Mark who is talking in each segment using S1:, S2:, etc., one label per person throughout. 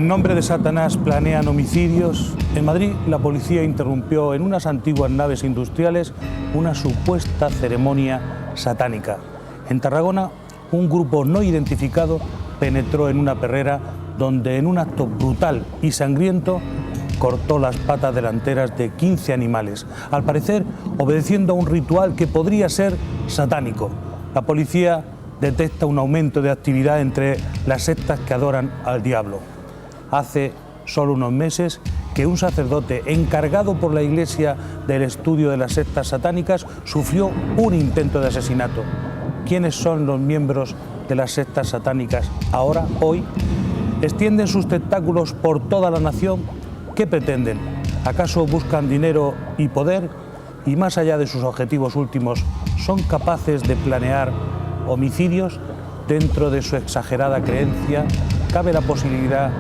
S1: En nombre de Satanás planean homicidios. En Madrid, la policía interrumpió en unas antiguas naves industriales una supuesta ceremonia satánica. En Tarragona, un grupo no identificado penetró en una perrera donde, en un acto brutal y sangriento, cortó las patas delanteras de 15 animales, al parecer obedeciendo a un ritual que podría ser satánico. La policía detecta un aumento de actividad entre las sectas que adoran al diablo. Hace solo unos meses que un sacerdote encargado por la Iglesia del estudio de las sectas satánicas sufrió un intento de asesinato. ¿Quiénes son los miembros de las sectas satánicas ahora, hoy? ¿Extienden sus tentáculos por toda la nación? ¿Qué pretenden? ¿Acaso buscan dinero y poder? Y más allá de sus objetivos últimos, ¿son capaces de planear homicidios? Dentro de su exagerada creencia, ¿cabe la posibilidad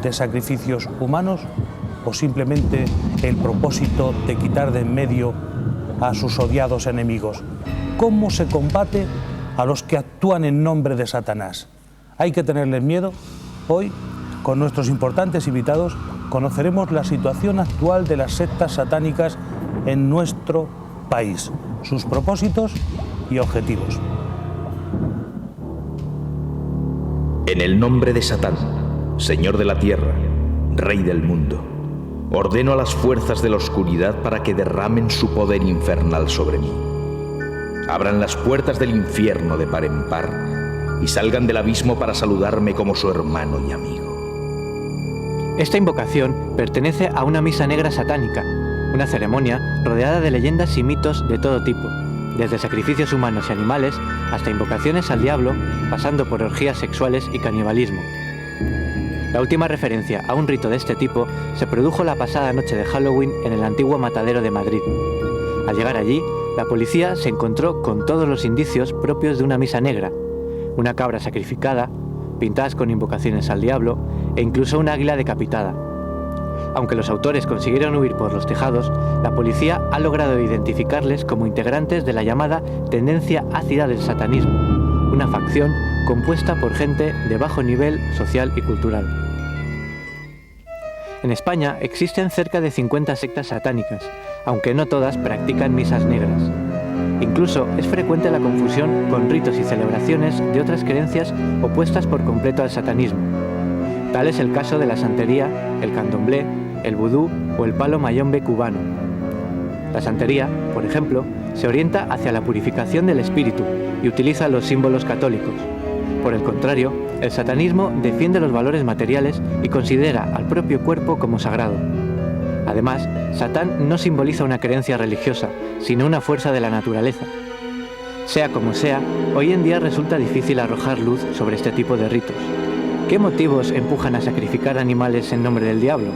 S1: de sacrificios humanos o simplemente el propósito de quitar de en medio a sus odiados enemigos? ¿Cómo se combate a los que actúan en nombre de Satanás? ¿Hay que tenerles miedo? Hoy, con nuestros importantes invitados, conoceremos la situación actual de las sectas satánicas en nuestro país, sus propósitos y objetivos.
S2: En el nombre de Satán, Señor de la tierra, Rey del mundo, ordeno a las fuerzas de la oscuridad para que derramen su poder infernal sobre mí. Abran las puertas del infierno de par en par y salgan del abismo para saludarme como su hermano y amigo.
S3: Esta invocación pertenece a una misa negra satánica, una ceremonia rodeada de leyendas y mitos de todo tipo, desde sacrificios humanos y animales hasta invocaciones al diablo, pasando por orgías sexuales y canibalismo. La última referencia a un rito de este tipo se produjo la pasada noche de Halloween en el antiguo matadero de Madrid. Al llegar allí, la policía se encontró con todos los indicios propios de una misa negra: una cabra sacrificada, pintadas con invocaciones al diablo e incluso un águila decapitada. Aunque los autores consiguieron huir por los tejados, la policía ha logrado identificarles como integrantes de la llamada tendencia ácida del satanismo, una facción compuesta por gente de bajo nivel social y cultural. En España existen cerca de 50 sectas satánicas, aunque no todas practican misas negras. Incluso es frecuente la confusión con ritos y celebraciones de otras creencias opuestas por completo al satanismo. Tal es el caso de la santería, el candomblé, el vudú o el palo mayombe cubano. La santería, por ejemplo, se orienta hacia la purificación del espíritu y utiliza los símbolos católicos. Por el contrario, el satanismo defiende los valores materiales y considera al propio cuerpo como sagrado. Además, Satán no simboliza una creencia religiosa, sino una fuerza de la naturaleza. Sea como sea, hoy en día resulta difícil arrojar luz sobre este tipo de ritos. ¿Qué motivos empujan a sacrificar animales en nombre del diablo?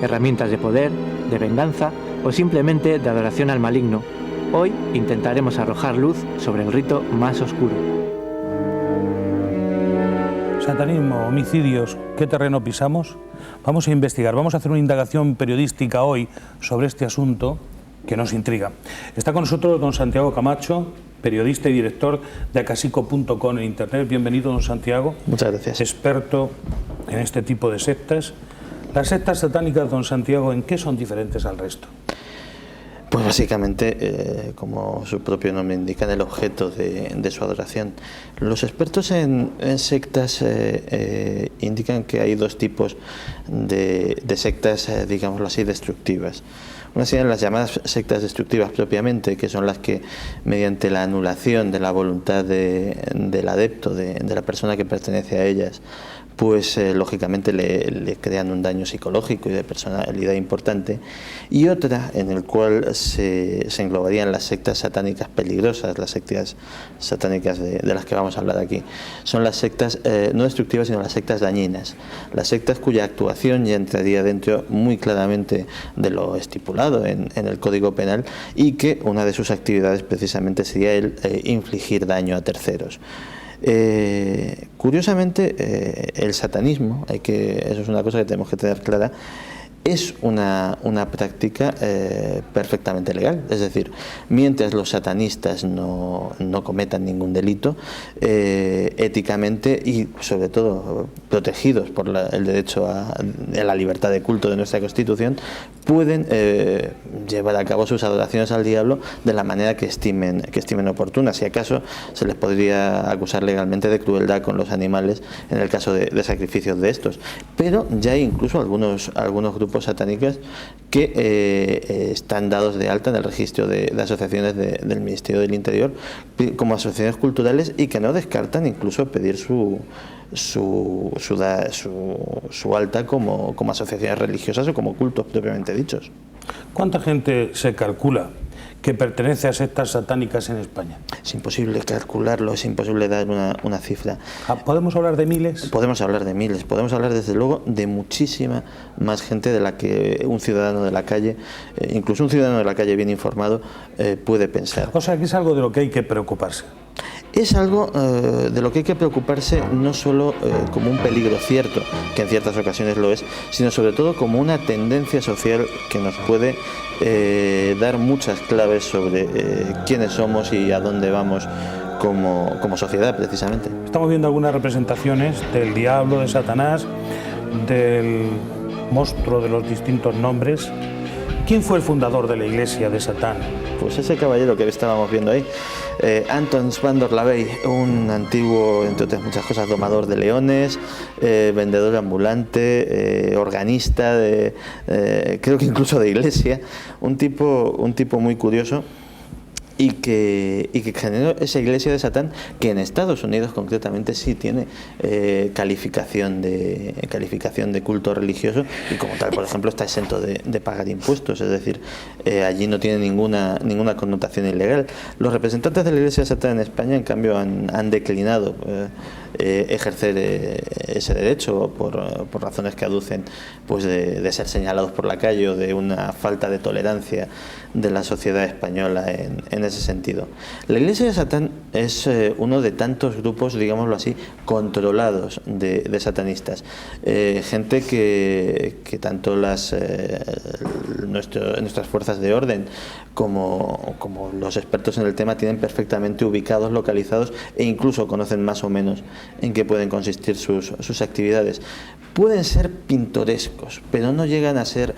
S3: ¿Herramientas de poder, de venganza o simplemente de adoración al maligno? Hoy intentaremos arrojar luz sobre el rito más oscuro.
S1: Satanismo, homicidios, ¿qué terreno pisamos? Vamos a investigar, vamos a hacer una indagación periodística hoy sobre este asunto que nos intriga. Está con nosotros don Santiago Camacho, periodista y director de acasico.com en internet. Bienvenido, don Santiago.
S4: Muchas gracias.
S1: Experto en este tipo de sectas. Las sectas satánicas, don Santiago, ¿en qué son diferentes al resto?
S4: Pues básicamente, como su propio nombre indica, en el objeto de su adoración. Los expertos en sectas indican que hay dos tipos de sectas, digámoslo así, destructivas. Una serían las llamadas sectas destructivas propiamente, que son las que, mediante la anulación de la voluntad del adepto, de la persona que pertenece a ellas, pues lógicamente le crean un daño psicológico y de personalidad importante. Y otra en el cual se englobarían las sectas satánicas peligrosas, las sectas satánicas de las que vamos a hablar aquí. Son las sectas no destructivas, sino las sectas dañinas. Las sectas cuya actuación ya entraría dentro muy claramente de lo estipulado en el Código Penal, y que una de sus actividades precisamente sería el infligir daño a terceros. Curiosamente, el satanismo, eso es una cosa que tenemos que tener clara, es una práctica perfectamente legal. Es decir, mientras los satanistas no cometan ningún delito, éticamente y sobre todo protegidos por el derecho a la libertad de culto de nuestra Constitución, pueden llevar a cabo sus adoraciones al diablo de la manera que estimen oportuna. Si acaso se les podría acusar legalmente de crueldad con los animales en el caso de sacrificios de estos. Pero ya hay incluso algunos grupos satánicos que están dados de alta en el registro de asociaciones del Ministerio del Interior como asociaciones culturales, y que no descartan incluso pedir su alta como asociaciones religiosas o como cultos propiamente dichos.
S1: ¿Cuánta gente se calcula que pertenece a sectas satánicas en España?
S4: Es imposible calcularlo, es imposible dar una cifra.
S1: ¿Podemos hablar de miles?
S4: Podemos hablar de miles, podemos hablar desde luego de muchísima más gente de la que un ciudadano de la calle, incluso un ciudadano de la calle bien informado, puede pensar.
S1: O sea, que es algo de lo que hay que preocuparse.
S4: Es algo de lo que hay que preocuparse, no solo como un peligro cierto, que en ciertas ocasiones lo es, sino sobre todo como una tendencia social que nos puede dar muchas claves sobre quiénes somos y a dónde vamos como sociedad, precisamente.
S1: Estamos viendo algunas representaciones del diablo, de Satanás, del monstruo de los distintos nombres. ¿Quién fue el fundador de la iglesia de Satán?
S4: Pues ese caballero que estábamos viendo ahí, Anton Szandor LaVey, un antiguo, entre otras muchas cosas, domador de leones, vendedor ambulante, organista, creo que incluso de iglesia, un tipo muy curioso. Y que generó esa iglesia de Satán, que en Estados Unidos concretamente sí tiene calificación de culto religioso, y como tal, por ejemplo, está exento de pagar impuestos. Es decir, allí no tiene ninguna connotación ilegal. Los representantes de la iglesia de Satán en España, en cambio, han declinado ejercer ese derecho por razones que aducen pues de ser señalados por la calle o de una falta de tolerancia de la sociedad española en ese sentido. La iglesia de Satán es uno de tantos grupos, digámoslo así, controlados de satanistas. Gente que tanto nuestras fuerzas de orden como los expertos en el tema tienen perfectamente ubicados, localizados, e incluso conocen más o menos en qué pueden consistir sus actividades. Pueden ser pintorescos, pero no llegan a ser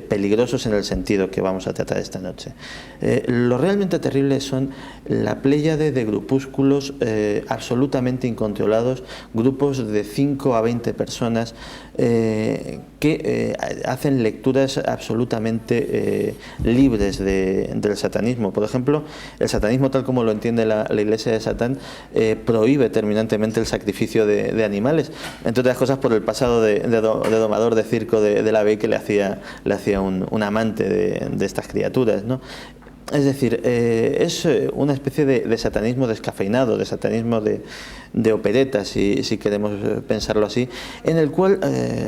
S4: peligrosos en el sentido que vamos a tratar esta noche. Lo realmente terrible son la pléyade de grupúsculos absolutamente incontrolados, grupos de 5 a 20 personas que hacen lecturas absolutamente libres del satanismo. Por ejemplo, el satanismo, tal como lo entiende la iglesia de Satán, prohíbe terminantemente el sacrificio de animales, entre otras cosas por el pasado de domador de circo de LaVey, que le hacía un amante de estas criaturas, ¿no? Es decir, es una especie de satanismo descafeinado, de satanismo de opereta, si queremos pensarlo así, en el cual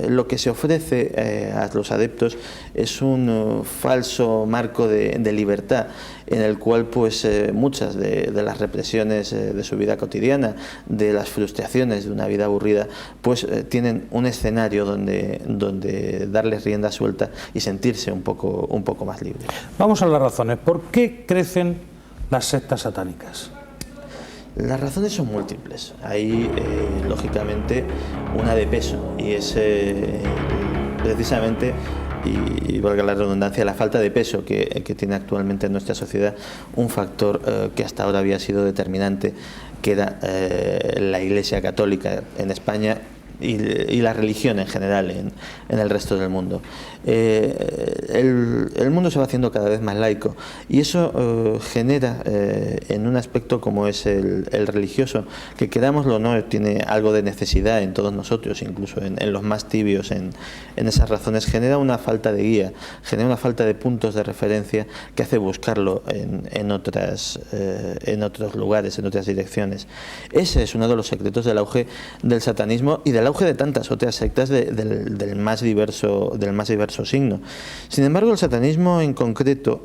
S4: lo que se ofrece a los adeptos es un falso marco de libertad, en el cual pues muchas de las represiones de su vida cotidiana, de las frustraciones de una vida aburrida, pues tienen un escenario donde darles rienda suelta y sentirse un poco más libres.
S1: Vamos a las razones. ¿Por qué crecen las sectas satánicas?
S4: Las razones son múltiples. Hay, lógicamente, una de peso, y es precisamente, y valga la redundancia, la falta de peso que tiene actualmente en nuestra sociedad un factor que hasta ahora había sido determinante, que era la Iglesia Católica en España y la religión en general en el resto del mundo. El mundo se va haciendo cada vez más laico, y eso genera en un aspecto como es el religioso, que querámoslo o no, tiene algo de necesidad en todos nosotros, incluso en los más tibios en esas razones, genera una falta de guía, genera una falta de puntos de referencia que hace buscarlo en otros lugares, en otras direcciones. Ese es uno de los secretos del auge del satanismo y del auge de tantas otras sectas del más diverso signo. Sin embargo, el satanismo en concreto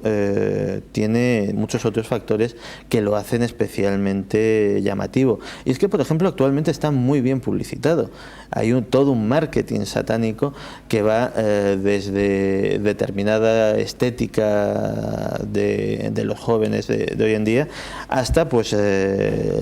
S4: tiene muchos otros factores que lo hacen especialmente llamativo. Y es que, por ejemplo, actualmente está muy bien publicitado. Hay todo un marketing satánico que va desde determinada estética de los jóvenes de hoy en día hasta pues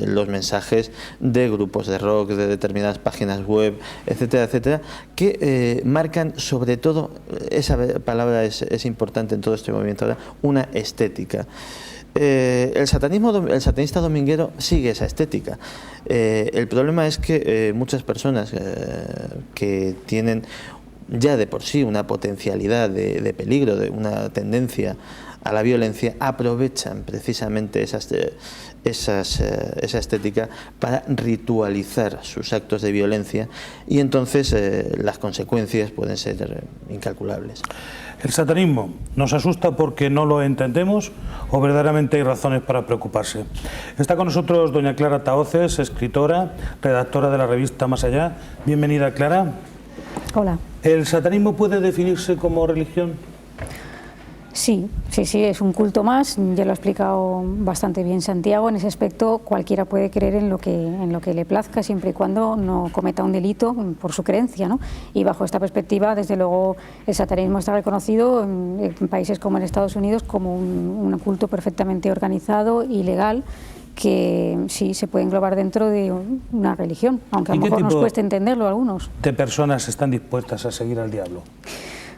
S4: los mensajes de grupos de rock, de determinadas páginas web, etcétera, etcétera, que marcan sobre todo, esa palabra es importante en todo este movimiento ahora, una estética. El satanista dominguero sigue esa estética. El problema es que muchas personas que tienen ya de por sí una potencialidad de peligro, de una tendencia a la violencia, aprovechan precisamente esa estética para ritualizar sus actos de violencia, y entonces las consecuencias pueden ser incalculables.
S1: ¿El satanismo nos asusta porque no lo entendemos o verdaderamente hay razones para preocuparse? Está con nosotros doña Clara Tahoces, escritora, redactora de la revista Más Allá. Bienvenida, Clara.
S5: Hola.
S1: ¿El satanismo puede definirse como religión?
S5: Sí, es un culto más, ya lo ha explicado bastante bien Santiago. En ese aspecto cualquiera puede creer en lo que le plazca, siempre y cuando no cometa un delito por su creencia, ¿no? Y bajo esta perspectiva, desde luego, el satanismo está reconocido en países como en Estados Unidos como un culto perfectamente organizado y legal, que sí se puede englobar dentro de una religión, aunque a lo mejor nos cueste entenderlo a algunos.
S1: ¿Qué personas están dispuestas a seguir al diablo?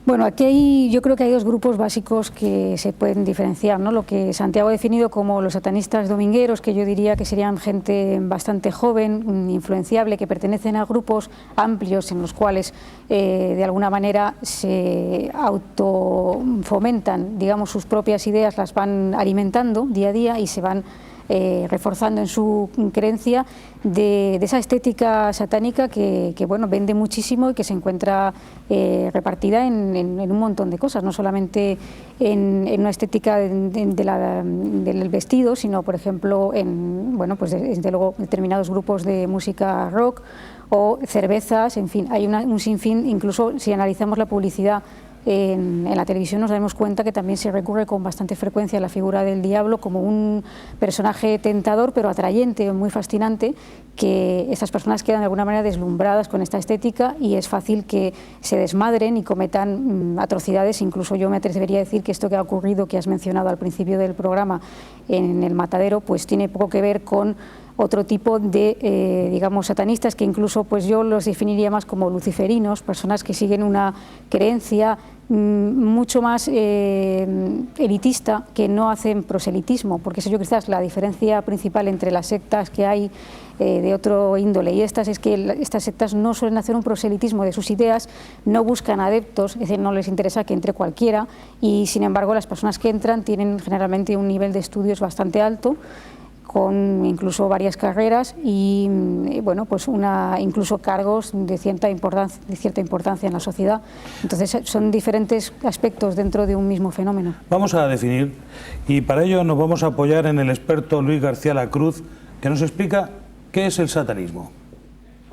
S5: Bueno, aquí yo creo que hay dos grupos básicos que se pueden diferenciar, ¿no? Lo que Santiago ha definido como los satanistas domingueros, que yo diría que serían gente bastante joven, influenciable, que pertenecen a grupos amplios en los cuales de alguna manera se autofomentan, digamos, sus propias ideas, las van alimentando día a día y se van reforzando en su creencia de esa estética satánica que bueno, vende muchísimo y que se encuentra repartida en un montón de cosas, no solamente en una estética del vestido, sino por ejemplo en, bueno, pues desde luego determinados grupos de música rock o cervezas, en fin, hay un sinfín. Incluso si analizamos la publicidad en la televisión nos damos cuenta que también se recurre con bastante frecuencia a la figura del diablo como un personaje tentador pero atrayente, muy fascinante, que estas personas quedan de alguna manera deslumbradas con esta estética y es fácil que se desmadren y cometan atrocidades. Incluso yo me atrevería a decir que esto que ha ocurrido, que has mencionado al principio del programa en el Matadero, pues tiene poco que ver con otro tipo de, digamos, satanistas, que incluso pues yo los definiría más como luciferinos, personas que siguen una creencia mucho más elitista, que no hacen proselitismo, porque eso yo quizás la diferencia principal entre las sectas que hay de otro índole y estas es que estas sectas no suelen hacer un proselitismo de sus ideas, no buscan adeptos, es decir, no les interesa que entre cualquiera, y sin embargo las personas que entran tienen generalmente un nivel de estudios bastante alto, con incluso varias carreras y bueno, pues incluso cargos de cierta importancia en la sociedad. Entonces son diferentes aspectos dentro de un mismo fenómeno.
S1: Vamos a definir, y para ello nos vamos a apoyar en el experto Luis García Lacruz, que nos explica qué es el satanismo.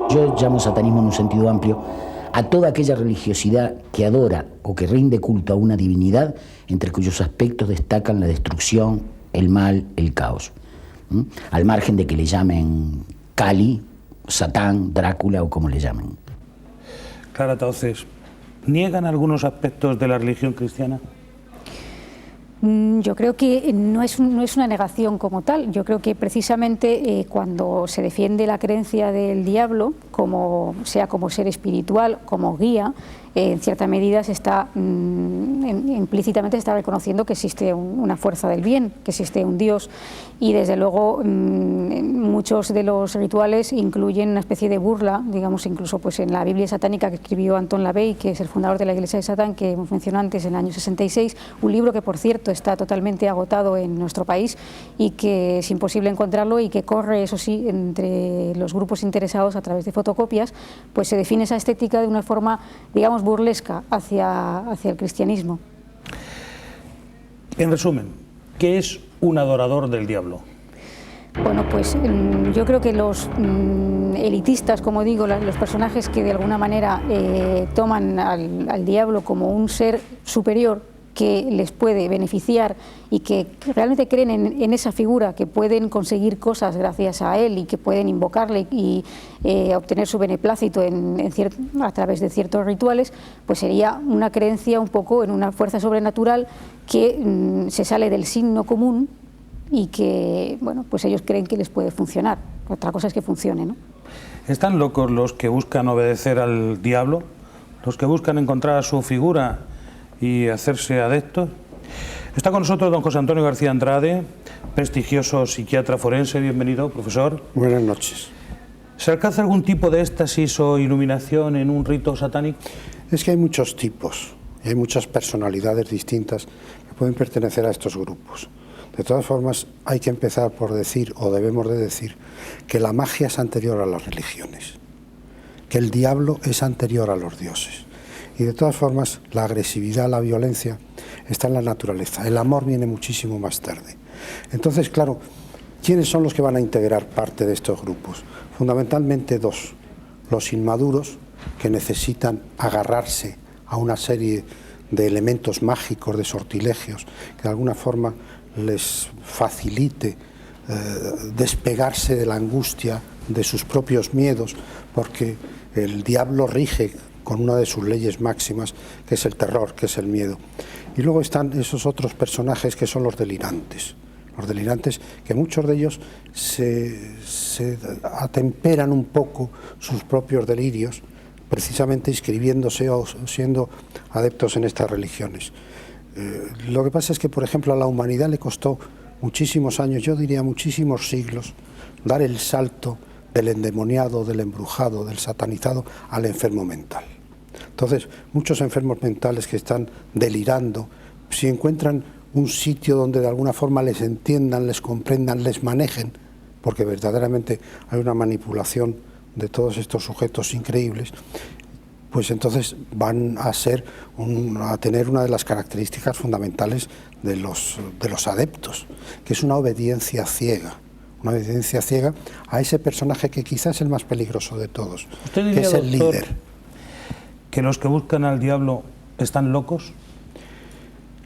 S6: Yo llamo satanismo en un sentido amplio a toda aquella religiosidad que adora o que rinde culto a una divinidad, entre cuyos aspectos destacan la destrucción, el mal, el caos. Al margen de que le llamen Kali, Satán, Drácula o como le llamen.
S1: Clara Tahoces, ¿niegan algunos aspectos de la religión cristiana?
S5: Yo creo que no es una negación como tal. Yo creo que precisamente cuando se defiende la creencia del diablo, sea como ser espiritual, como guía, en cierta medida se está implícitamente está reconociendo que existe una fuerza del bien, que existe un Dios, y desde luego muchos de los rituales incluyen una especie de burla, digamos, incluso pues en la Biblia satánica que escribió Anton LaVey, que es el fundador de la Iglesia de Satán, que hemos mencionado antes, en el año 66, un libro que por cierto está totalmente agotado en nuestro país y que es imposible encontrarlo y que corre, eso sí, entre los grupos interesados a través de fotocopias, pues se define esa estética de una forma, digamos, burlesca hacia el cristianismo.
S1: En resumen, ¿qué es un adorador del diablo?
S5: Bueno, pues yo creo que los elitistas, como digo, los personajes que de alguna manera toman al diablo como un ser superior que les puede beneficiar y que realmente creen en esa figura, que pueden conseguir cosas gracias a él y que pueden invocarle y obtener su beneplácito a través de ciertos rituales, pues sería una creencia un poco en una fuerza sobrenatural que se sale del signo común y que, bueno, pues ellos creen que les puede funcionar. Otra cosa es que funcione, ¿no?
S1: ¿Están locos los que buscan obedecer al diablo? ¿Los que buscan encontrar su figura y hacerse adeptos? Está con nosotros don José Antonio García Andrade, prestigioso psiquiatra forense. Bienvenido, profesor.
S7: Buenas noches.
S1: ¿Se alcanza algún tipo de éxtasis o iluminación en un rito satánico?
S7: Es que hay muchos tipos, y hay muchas personalidades distintas que pueden pertenecer a estos grupos. De todas formas, hay que empezar por decir, o debemos de decir, que la magia es anterior a las religiones, que el diablo es anterior a los dioses. Y de todas formas, la agresividad, la violencia, está en la naturaleza. El amor viene muchísimo más tarde. Entonces, claro, ¿quiénes son los que van a integrar parte de estos grupos? Fundamentalmente dos. Los inmaduros, que necesitan agarrarse a una serie de elementos mágicos, de sortilegios, que de alguna forma les facilite despegarse de la angustia, de sus propios miedos, porque el diablo rige con una de sus leyes máximas, que es el terror, que es el miedo. Y luego están esos otros personajes que son los delirantes, que muchos de ellos se atemperan un poco sus propios delirios, precisamente inscribiéndose o siendo adeptos en estas religiones. Lo que pasa es que, por ejemplo, a la humanidad le costó muchísimos años, yo diría muchísimos siglos, dar el salto del endemoniado, del embrujado, del satanizado al enfermo mental. Entonces, muchos enfermos mentales que están delirando, si encuentran un sitio donde de alguna forma les entiendan, les comprendan, les manejen, porque verdaderamente hay una manipulación de todos estos sujetos increíbles, pues entonces van a tener una de las características fundamentales de los adeptos, que es una obediencia ciega a ese personaje que quizás es el más peligroso de todos, que es el líder.
S1: ¿Que los que buscan al diablo están locos?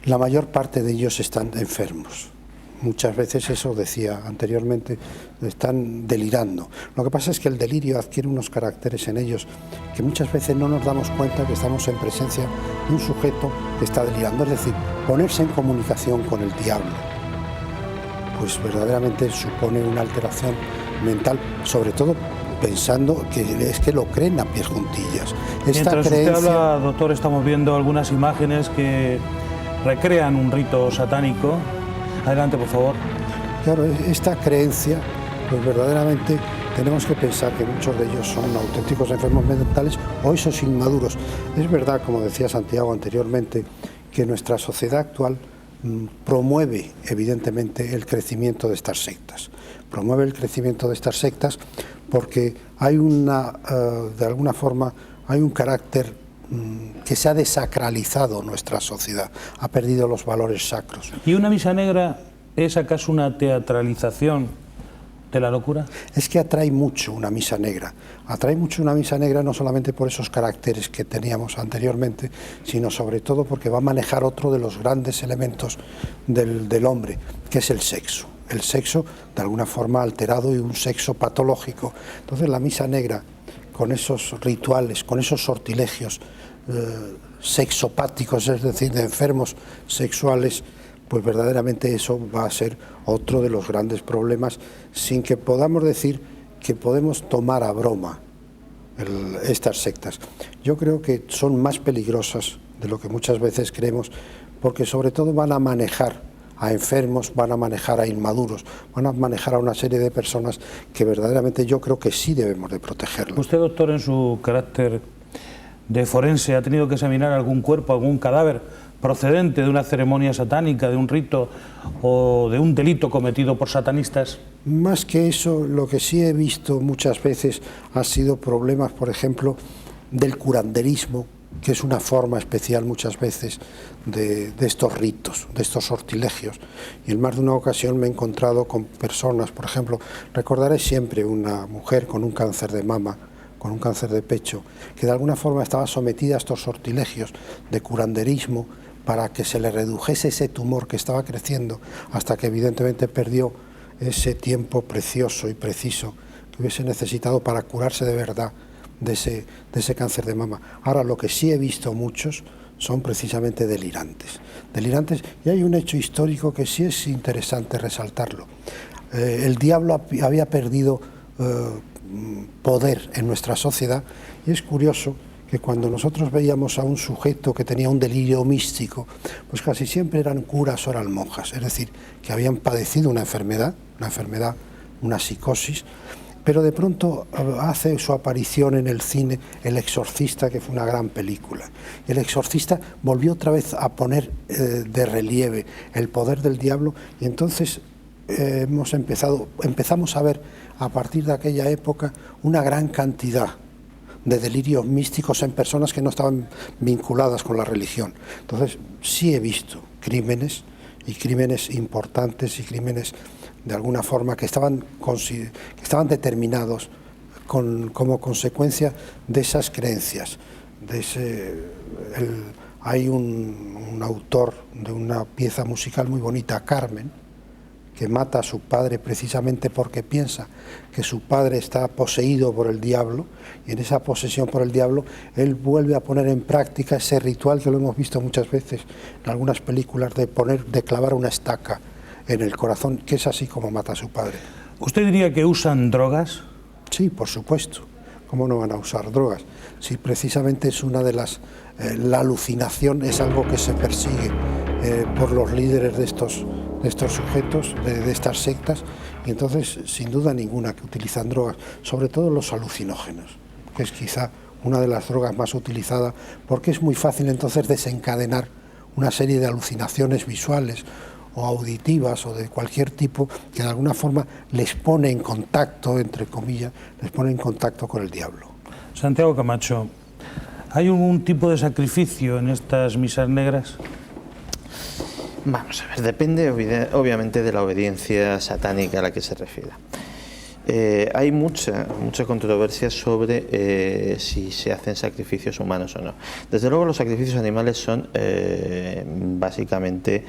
S7: La mayor parte de ellos están enfermos. Muchas veces, eso decía anteriormente, están delirando. Lo que pasa es que el delirio adquiere unos caracteres en ellos que muchas veces no nos damos cuenta que estamos en presencia de un sujeto que está delirando. Es decir, ponerse en comunicación con el diablo, pues verdaderamente supone una alteración mental, sobre todo pensando que es que lo creen a pies juntillas.
S1: Mientras usted habla, doctor, estamos viendo algunas imágenes que recrean un rito satánico. Adelante, por favor.
S7: Claro, esta creencia, pues verdaderamente tenemos que pensar que muchos de ellos son auténticos enfermos mentales o esos inmaduros. Es verdad, como decía Santiago anteriormente, que nuestra sociedad actual promueve evidentemente el crecimiento de estas sectas. Promueve el crecimiento de estas sectas porque hay de alguna forma, hay un carácter que se ha desacralizado nuestra sociedad, ha perdido los valores sacros.
S1: ¿Y una misa negra es acaso una teatralización de la locura?
S7: Es que atrae mucho una misa negra no solamente por esos caracteres que teníamos anteriormente, sino sobre todo porque va a manejar otro de los grandes elementos del hombre, que es el sexo de alguna forma alterado y un sexo patológico. Entonces la misa negra, con esos rituales, con esos sortilegios sexopáticos, es decir, de enfermos sexuales, pues verdaderamente eso va a ser otro de los grandes problemas, sin que podamos decir que podemos tomar a broma estas sectas. Yo creo que son más peligrosas de lo que muchas veces creemos, porque sobre todo van a manejar a enfermos, van a manejar a inmaduros, van a manejar a una serie de personas que verdaderamente yo creo que sí debemos de protegerlos.
S1: Usted, doctor, en su carácter de forense, ¿ha tenido que examinar algún cuerpo, algún cadáver procedente de una ceremonia satánica, de un rito o de un delito cometido por satanistas?
S7: Más que eso, lo que sí he visto muchas veces ha sido problemas, por ejemplo, del curanderismo que es una forma especial muchas veces de estos ritos, de estos sortilegios. Y en más de una ocasión me he encontrado con personas, por ejemplo, recordaré siempre una mujer con un cáncer de mama, con un cáncer de pecho, que de alguna forma estaba sometida a estos sortilegios de curanderismo para que se le redujese ese tumor que estaba creciendo, hasta que evidentemente perdió ese tiempo precioso y preciso que hubiese necesitado para curarse de verdad de ese cáncer de mama. Ahora, lo que sí he visto muchos son precisamente delirantes, y hay un hecho histórico que sí es interesante resaltarlo. El diablo había perdido poder en nuestra sociedad, y es curioso que cuando nosotros veíamos a un sujeto que tenía un delirio místico, pues casi siempre eran curas o eran monjas, es decir, que habían padecido una enfermedad, una psicosis, pero de pronto hace su aparición en el cine El Exorcista, que fue una gran película. El Exorcista volvió otra vez a poner de relieve el poder del diablo, y entonces empezamos a ver a partir de aquella época una gran cantidad de delirios místicos en personas que no estaban vinculadas con la religión. Entonces sí he visto crímenes, y crímenes importantes, y crímenes de alguna forma que estaban determinados como consecuencia de esas creencias. Hay un autor de una pieza musical muy bonita, Carmen, que mata a su padre precisamente porque piensa que su padre está poseído por el diablo, y en esa posesión por el diablo él vuelve a poner en práctica ese ritual que lo hemos visto muchas veces en algunas películas, de clavar una estaca en el corazón, que es así como mata a su padre.
S1: ¿Usted diría que usan drogas?
S7: Sí, por supuesto. ¿Cómo no van a usar drogas? Si precisamente es una de las... la alucinación es algo que se persigue por los líderes de estos sujetos, de estas sectas, y entonces sin duda ninguna que utilizan drogas, sobre todo los alucinógenos, que es quizá una de las drogas más utilizadas, porque es muy fácil entonces desencadenar una serie de alucinaciones visuales o auditivas o de cualquier tipo, que de alguna forma les pone en contacto, entre comillas, les pone en contacto con el diablo.
S1: Santiago Camacho, ¿hay algún tipo de sacrificio en estas misas negras?
S4: Vamos a ver, depende obviamente de la obediencia satánica a la que se refiera. Hay mucha controversia sobre si se hacen sacrificios humanos o no. Desde luego los sacrificios animales son básicamente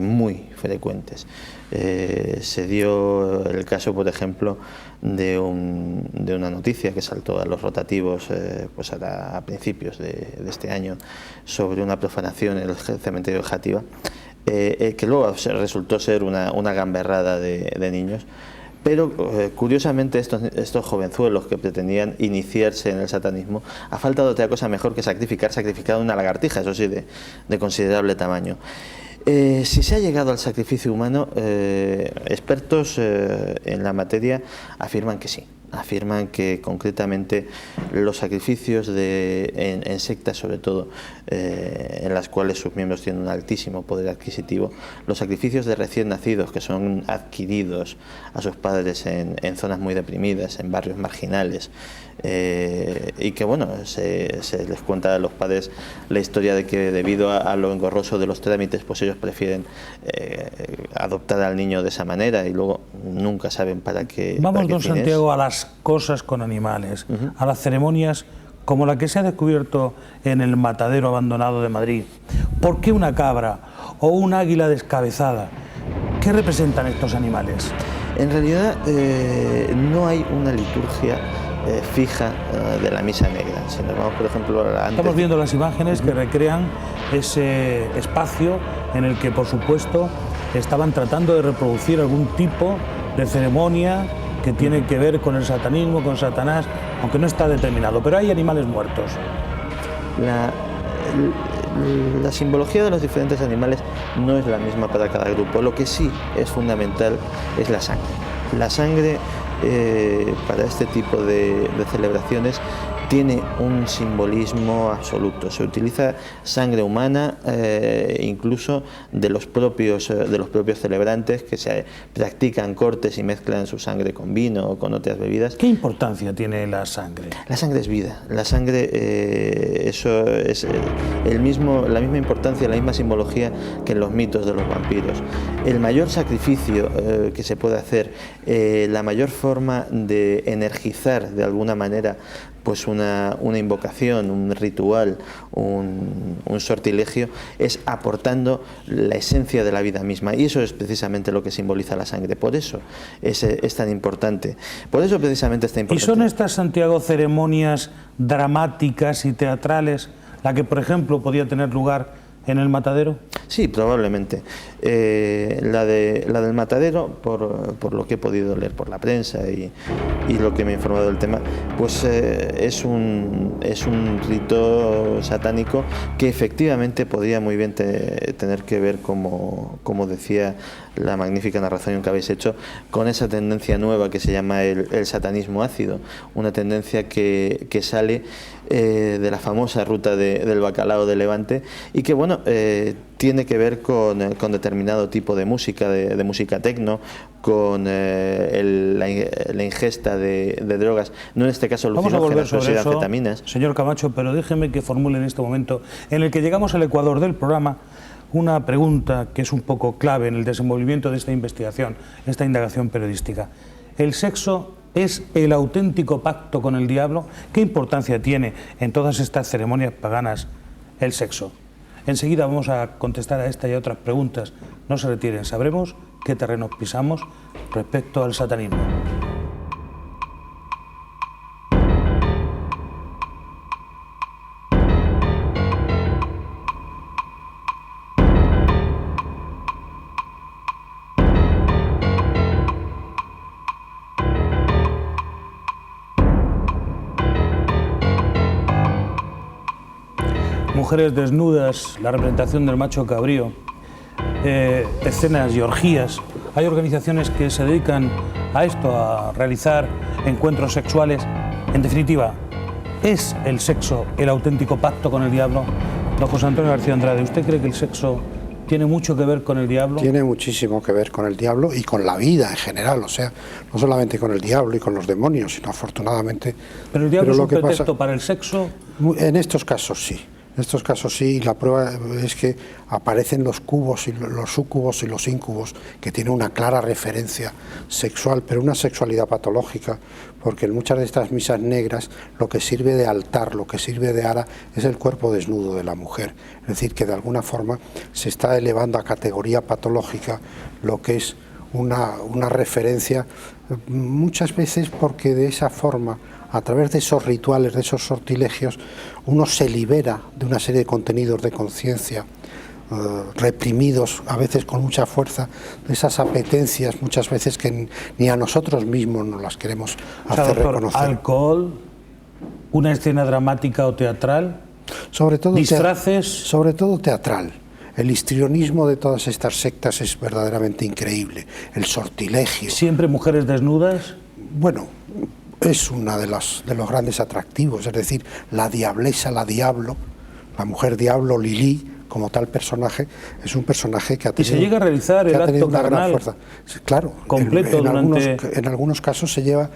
S4: muy frecuentes. Se dio el caso, por ejemplo, de una noticia que saltó a los rotativos pues a principios de este año, sobre una profanación en el cementerio de Játiva, que luego resultó ser una gamberrada de niños. Pero curiosamente estos jovenzuelos que pretendían iniciarse en el satanismo, ha faltado otra cosa mejor que sacrificar una lagartija, eso sí, de considerable tamaño. Si se ha llegado al sacrificio humano, expertos en la materia afirman que sí. Afirman que concretamente los sacrificios en sectas, sobre todo en las cuales sus miembros tienen un altísimo poder adquisitivo, los sacrificios de recién nacidos que son adquiridos a sus padres en zonas muy deprimidas, en barrios marginales, y que bueno, se les cuenta a los padres la historia de que debido a lo engorroso de los trámites, pues ellos prefieren adoptar al niño de esa manera y luego nunca saben para qué.
S1: Vamos, don Santiago, a las cosas con animales, a las ceremonias como la que se ha descubierto en el matadero abandonado de Madrid. ¿Por qué una cabra o un águila descabezada? ¿Qué representan estos animales?
S4: En realidad no hay una liturgia fija de la misa negra. Si nos vamos, por ejemplo,
S1: estamos viendo las imágenes que recrean ese espacio en el que, por supuesto, estaban tratando de reproducir algún tipo de ceremonia que tiene que ver con el satanismo, con Satanás, aunque no está determinado, pero hay animales muertos.
S4: La simbología de los diferentes animales no es la misma para cada grupo. Lo que sí es fundamental es la sangre. La sangre para este tipo de celebraciones tiene un simbolismo absoluto. Se utiliza sangre humana, incluso de los propios celebrantes, que se practican cortes y mezclan su sangre con vino o con otras bebidas.
S1: ¿Qué importancia tiene la sangre?
S4: La sangre es vida. La sangre, eso es la misma importancia, la misma simbología que en los mitos de los vampiros. El mayor sacrificio que se puede hacer, la mayor forma de energizar de alguna manera pues una invocación, un ritual, un sortilegio, es aportando la esencia de la vida misma, y eso es precisamente lo que simboliza la sangre. Por eso es tan importante. Por eso precisamente está importante.
S1: ¿Y son estas, Santiago, ceremonias dramáticas y teatrales la que, por ejemplo, podía tener lugar en el Matadero?
S4: Sí, probablemente. La del Matadero, por lo que he podido leer por la prensa y lo que me he informado del tema, pues es un rito satánico que efectivamente podría muy bien tener que ver, como decía la magnífica narración que habéis hecho, con esa tendencia nueva que se llama el satanismo ácido, una tendencia que sale de la famosa ruta del bacalao de Levante, y que bueno, tiene que ver con determinado tipo de música, de música tecno, con la ingesta de drogas, no en este caso alucinógenas, pero sí de anfetaminas.
S1: Señor Camacho, pero déjeme que formule en este momento en el que llegamos al ecuador del programa una pregunta que es un poco clave en el desenvolvimiento de esta investigación, esta indagación periodística. ¿El sexo es el auténtico pacto con el diablo? ¿Qué importancia tiene en todas estas ceremonias paganas el sexo? Enseguida vamos a contestar a esta y a otras preguntas. No se retiren, sabremos qué terrenos pisamos respecto al satanismo. Mujeres desnudas, la representación del macho cabrío, escenas y orgías. Hay organizaciones que se dedican a esto, a realizar encuentros sexuales. En definitiva, ¿es el sexo el auténtico pacto con el diablo? Don José Antonio García Andrade, ¿usted cree que el sexo tiene mucho que ver con el diablo?
S7: Tiene muchísimo que ver con el diablo y con la vida en general, o sea, no solamente con el diablo y con los demonios, sino afortunadamente...
S1: ¿Pero el diablo es un pretexto para el sexo?
S7: En estos casos sí. En estos casos sí, y la prueba es que aparecen los cubos y los súcubos y los íncubos, que tienen una clara referencia sexual, pero una sexualidad patológica, porque en muchas de estas misas negras lo que sirve de altar, lo que sirve de ara, es el cuerpo desnudo de la mujer. Es decir, que de alguna forma se está elevando a categoría patológica lo que es una referencia, muchas veces porque de esa forma, a través de esos rituales, de esos sortilegios, uno se libera de una serie de contenidos de conciencia reprimidos, a veces con mucha fuerza, de esas apetencias muchas veces que ni a nosotros mismos nos las queremos hacer reconocer.
S1: ¿Alcohol? ¿Una escena dramática o teatral?
S7: Sobre todo
S1: ¿disfraces?
S7: Sobre todo teatral. El histrionismo de todas estas sectas es verdaderamente increíble. El sortilegio.
S1: ¿Siempre mujeres desnudas?
S7: Bueno, es uno de los grandes atractivos, es decir, la diablesa, la diablo, la mujer diablo, Lili, como tal personaje, es un personaje que ha tenido...
S1: ¿Y se llega a realizar el acto
S7: una gran
S1: carnal
S7: fuerza? Claro,
S1: completo
S7: en algunos casos se lleva,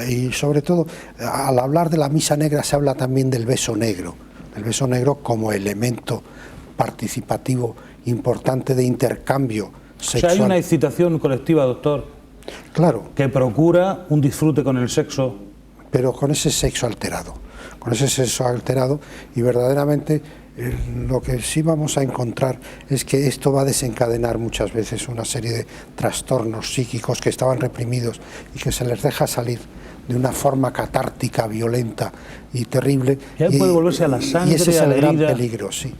S7: y sobre todo, al hablar de la misa negra se habla también del beso negro como elemento participativo importante de intercambio sexual.
S1: O sea, hay una excitación colectiva, doctor.
S7: Claro.
S1: Que procura un disfrute con el sexo.
S7: Pero con ese sexo alterado. Y verdaderamente lo que sí vamos a encontrar es que esto va a desencadenar muchas veces una serie de trastornos psíquicos que estaban reprimidos y que se les deja salir de una forma catártica, violenta y terrible.
S1: Y ahí puede volverse a la sangre,
S7: y ese es
S1: a
S7: el
S1: la
S7: gran
S1: herida.
S7: peligro, sí.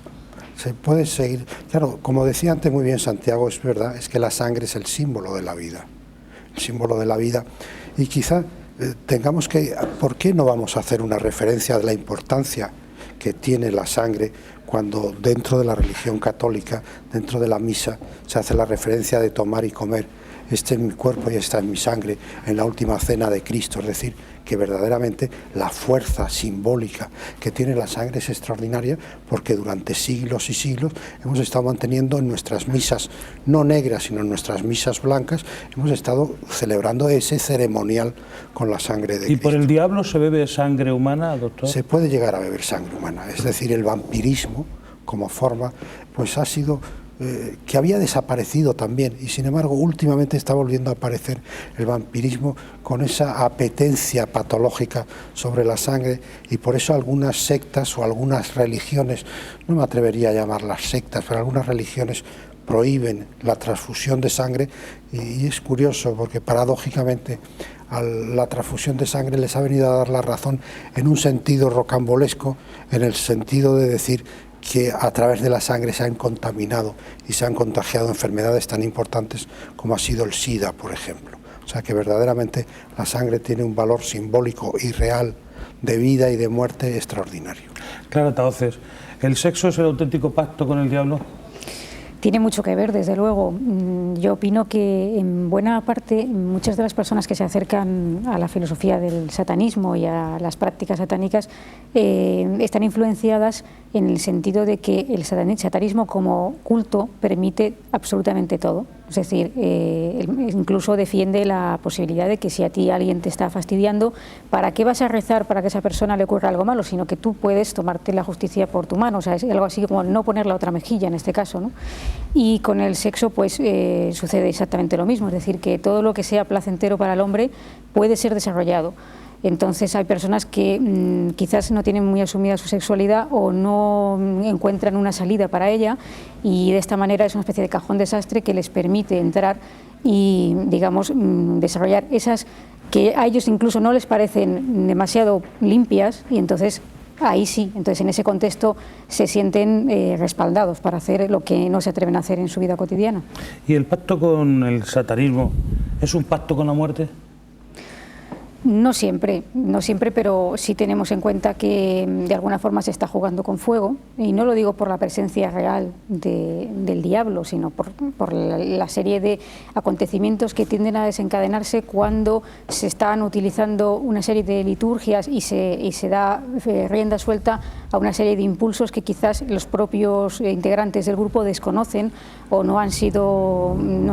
S7: Se puede seguir. Claro, como decía antes muy bien Santiago, es verdad, es que la sangre es el símbolo de la vida. El símbolo de la vida. Y quizá tengamos que... ¿Por qué no vamos a hacer una referencia de la importancia que tiene la sangre cuando dentro de la religión católica, dentro de la misa, se hace la referencia de tomar y comer este es mi cuerpo y esta es mi sangre en la última cena de Cristo. Es decir, que verdaderamente la fuerza simbólica que tiene la sangre es extraordinaria, porque durante siglos y siglos hemos estado manteniendo en nuestras misas, no negras, sino en nuestras misas blancas, hemos estado celebrando ese ceremonial con la sangre de Cristo.
S1: ¿Y por el diablo se bebe sangre humana, doctor?
S7: Se puede llegar a beber sangre humana, es decir, el vampirismo como forma, pues ha sido que había desaparecido también, y sin embargo últimamente está volviendo a aparecer el vampirismo con esa apetencia patológica sobre la sangre, y por eso algunas sectas o algunas religiones, no me atrevería a llamarlas sectas, pero algunas religiones prohíben la transfusión de sangre, y es curioso porque paradójicamente a la transfusión de sangre les ha venido a dar la razón en un sentido rocambolesco, en el sentido de decir que a través de la sangre se han contaminado y se han contagiado enfermedades tan importantes como ha sido el SIDA, por ejemplo. O sea que verdaderamente la sangre tiene un valor simbólico y real de vida y de muerte extraordinario.
S1: Clara Tahoces, ¿el sexo es el auténtico pacto con el diablo?
S5: Tiene mucho que ver, desde luego. Yo opino que en buena parte muchas de las personas que se acercan a la filosofía del satanismo y a las prácticas satánicas están influenciadas en el sentido de que el satanismo como culto permite absolutamente todo. Es decir, incluso defiende la posibilidad de que si a ti alguien te está fastidiando, ¿para qué vas a rezar para que a esa persona le ocurra algo malo? Sino que tú puedes tomarte la justicia por tu mano. O sea, es algo así como no poner la otra mejilla en este caso, ¿no? Y con el sexo pues sucede exactamente lo mismo. Es decir, que todo lo que sea placentero para el hombre puede ser desarrollado. Entonces hay personas que quizás no tienen muy asumida su sexualidad o no encuentran una salida para ella, y de esta manera es una especie de cajón desastre que les permite entrar y, digamos, desarrollar esas que a ellos incluso no les parecen demasiado limpias, y entonces ahí sí, entonces en ese contexto se sienten respaldados para hacer lo que no se atreven a hacer en su vida cotidiana.
S1: ¿Y el pacto con el satanismo es un pacto con la muerte?
S5: No siempre, pero sí tenemos en cuenta que de alguna forma se está jugando con fuego, y no lo digo por la presencia real del diablo, sino por la serie de acontecimientos que tienden a desencadenarse cuando se están utilizando una serie de liturgias y se da rienda suelta a una serie de impulsos que quizás los propios integrantes del grupo desconocen o no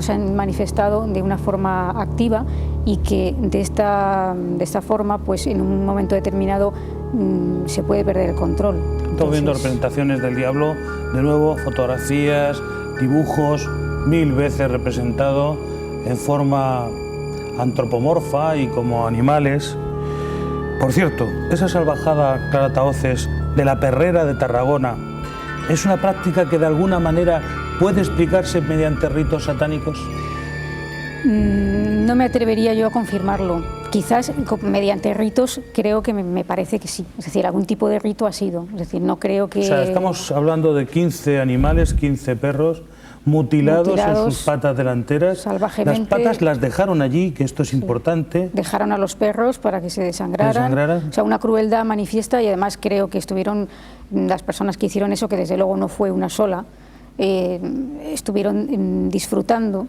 S5: se han manifestado de una forma activa, y que de esta forma, pues en un momento determinado se puede perder el control.
S1: Estamos viendo representaciones del diablo, de nuevo fotografías, dibujos, 1000 veces representado en forma antropomorfa y como animales. Por cierto, esa salvajada, Clara Tahoces, de la perrera de Tarragona, ¿es una práctica que de alguna manera puede explicarse mediante ritos satánicos?
S5: No me atrevería yo a confirmarlo. Quizás mediante ritos, creo que me parece que sí. Es decir, algún tipo de rito ha sido. Es decir, no creo que...
S1: O sea, estamos hablando de 15 animales, 15 perros mutilados en sus patas delanteras.
S5: Salvajemente.
S1: Las patas las dejaron allí, que esto es importante.
S5: Dejaron a los perros para que se desangraran. O sea, una crueldad manifiesta, y además creo que estuvieron las personas que hicieron eso, que desde luego no fue una sola, estuvieron disfrutando,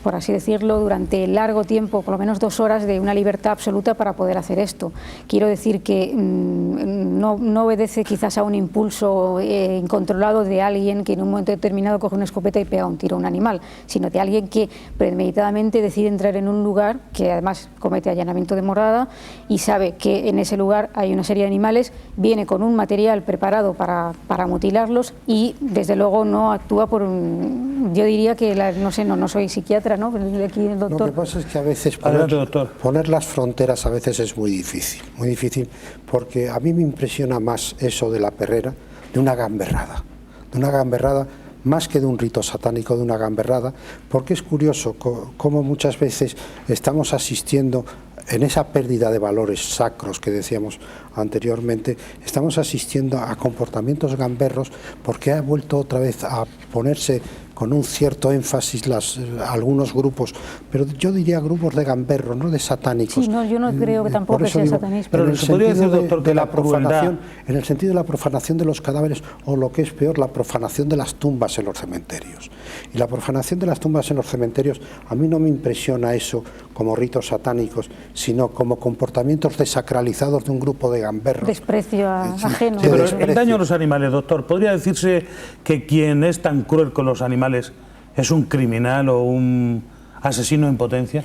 S5: por así decirlo, durante largo tiempo, por lo menos 2 horas, de una libertad absoluta para poder hacer esto. Quiero decir que no obedece quizás a un impulso incontrolado de alguien que en un momento determinado coge una escopeta y pega un tiro a un animal, sino de alguien que premeditadamente decide entrar en un lugar, que además comete allanamiento de morada, y sabe que en ese lugar hay una serie de animales, viene con un material preparado para mutilarlos, y desde luego no actúa por yo diría que, no soy psiquiatra, ¿no? Aquí el doctor.
S7: Lo que pasa es que a veces poner las fronteras a veces es muy difícil, porque a mí me impresiona más eso de la perrera, de una gamberrada más que de un rito satánico, de una gamberrada, porque es curioso cómo muchas veces estamos asistiendo en esa pérdida de valores sacros que decíamos anteriormente, estamos asistiendo a comportamientos gamberros, porque ha vuelto otra vez a ponerse con un cierto énfasis algunos grupos, pero yo diría grupos de gamberros, no de satánicos.
S5: Sí, no, yo no creo que tampoco que sea satanismo.
S1: Pero se podría decir, doctor, que la profanación,
S7: en el sentido de la profanación de los cadáveres, o lo que es peor, la profanación de las tumbas en los cementerios. Y la profanación de las tumbas en los cementerios, a mí no me impresiona eso como ritos satánicos, sino como comportamientos desacralizados de un grupo de gamberros.
S5: Desprecio ajeno.
S1: Sí, pero el daño a los animales, doctor, ¿podría decirse que quien es tan cruel con los animales es un criminal o un asesino en potencia?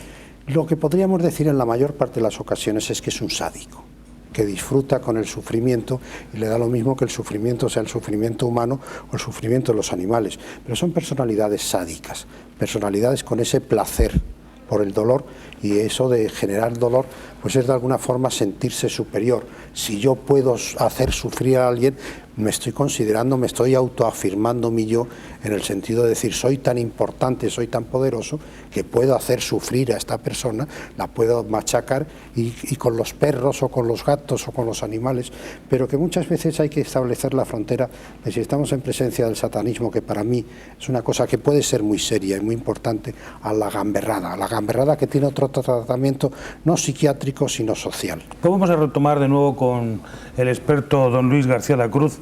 S7: Lo que podríamos decir en la mayor parte de las ocasiones es que es un sádico, que disfruta con el sufrimiento y le da lo mismo que el sufrimiento sea el sufrimiento humano o el sufrimiento de los animales. Pero son personalidades sádicas, personalidades con ese placer por el dolor, y eso de generar dolor pues es de alguna forma sentirse superior. Si yo puedo hacer sufrir a alguien, me estoy considerando, me estoy autoafirmando mi yo, en el sentido de decir soy tan importante, soy tan poderoso que puedo hacer sufrir a esta persona, la puedo machacar, y con los perros o con los gatos o con los animales, pero que muchas veces hay que establecer la frontera de si estamos en presencia del satanismo, que para mí es una cosa que puede ser muy seria y muy importante, a la gamberrada que tiene otro tratamiento no psiquiátrico sino social.
S1: Pues vamos a retomar de nuevo con el experto don Luis García La Cruz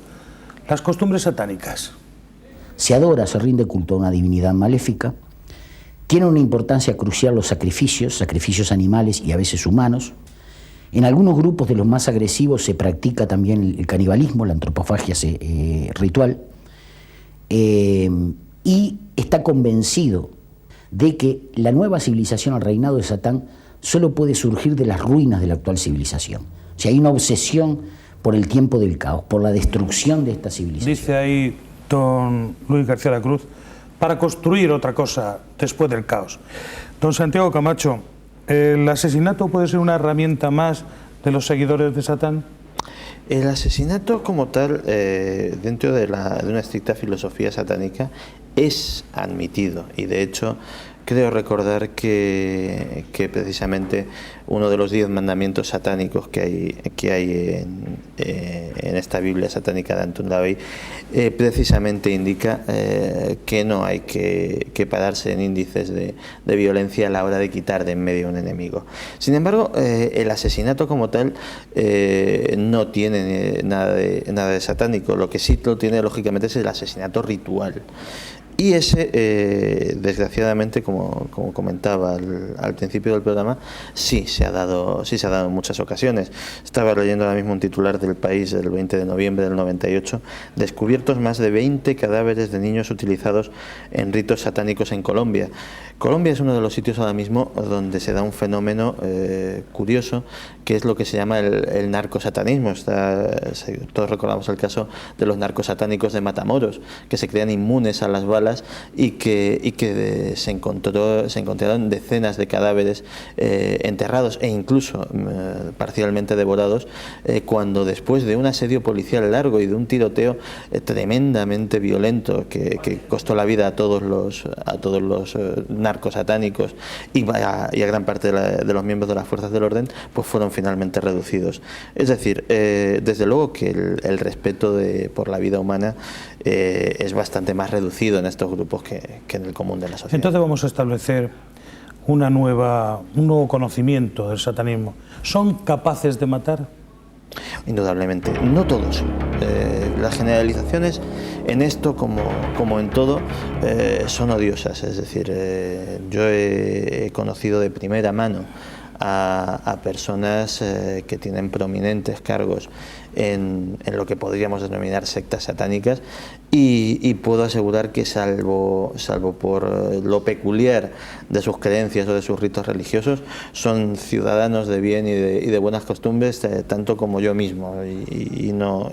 S1: las costumbres satánicas.
S6: Se adora, se rinde culto a una divinidad maléfica. Tiene una importancia crucial los sacrificios animales y a veces humanos. En algunos grupos de los más agresivos se practica también el canibalismo, la antropofagia ritual, y está convencido de que la nueva civilización, el reinado de Satán, solo puede surgir de las ruinas de la actual civilización. O sea, hay una obsesión por el tiempo del caos, por la destrucción de esta civilización.
S1: Dice ahí don Luis García La Cruz, para construir otra cosa después del caos. Don Santiago Camacho, ¿el asesinato puede ser una herramienta más de los seguidores de Satán?
S4: El asesinato como tal, dentro de una estricta filosofía satánica, es admitido, y de hecho creo recordar que precisamente uno de los 10 mandamientos satánicos que hay en esta Biblia satánica de Anton LaVey precisamente indica que no hay que pararse en índices de violencia a la hora de quitar de en medio a un enemigo. Sin embargo, el asesinato como tal no tiene nada de satánico. Lo que sí lo tiene, lógicamente, es el asesinato ritual. Y ese, desgraciadamente, como comentaba al principio del programa, sí se ha dado en muchas ocasiones. Estaba leyendo ahora mismo un titular del País del 20 de noviembre del 98, descubiertos más de 20 cadáveres de niños utilizados en ritos satánicos en Colombia. Colombia es uno de los sitios ahora mismo donde se da un fenómeno curioso, que es lo que se llama el narcosatanismo. Todos recordamos el caso de los narcosatánicos de Matamoros, que se creían inmunes a las balas y que se encontraron decenas de cadáveres enterrados e incluso parcialmente devorados, cuando después de un asedio policial largo y de un tiroteo tremendamente violento que costó la vida a todos los narcosatánicos y a gran parte de los miembros de las fuerzas del orden, pues fueron finalmente reducidos. Es decir, desde luego que el respeto por la vida humana es bastante más reducido en estos grupos que en el común de la sociedad.
S1: Entonces vamos a establecer un nuevo conocimiento del satanismo. ¿Son capaces de matar?
S4: Indudablemente, no todos. Las generalizaciones en esto, como en todo, son odiosas. Es decir, yo he conocido de primera mano a personas que tienen prominentes cargos en lo que podríamos denominar sectas satánicas, y puedo asegurar que salvo por lo peculiar de sus creencias o de sus ritos religiosos, son ciudadanos de bien y de buenas costumbres, tanto como yo mismo, y no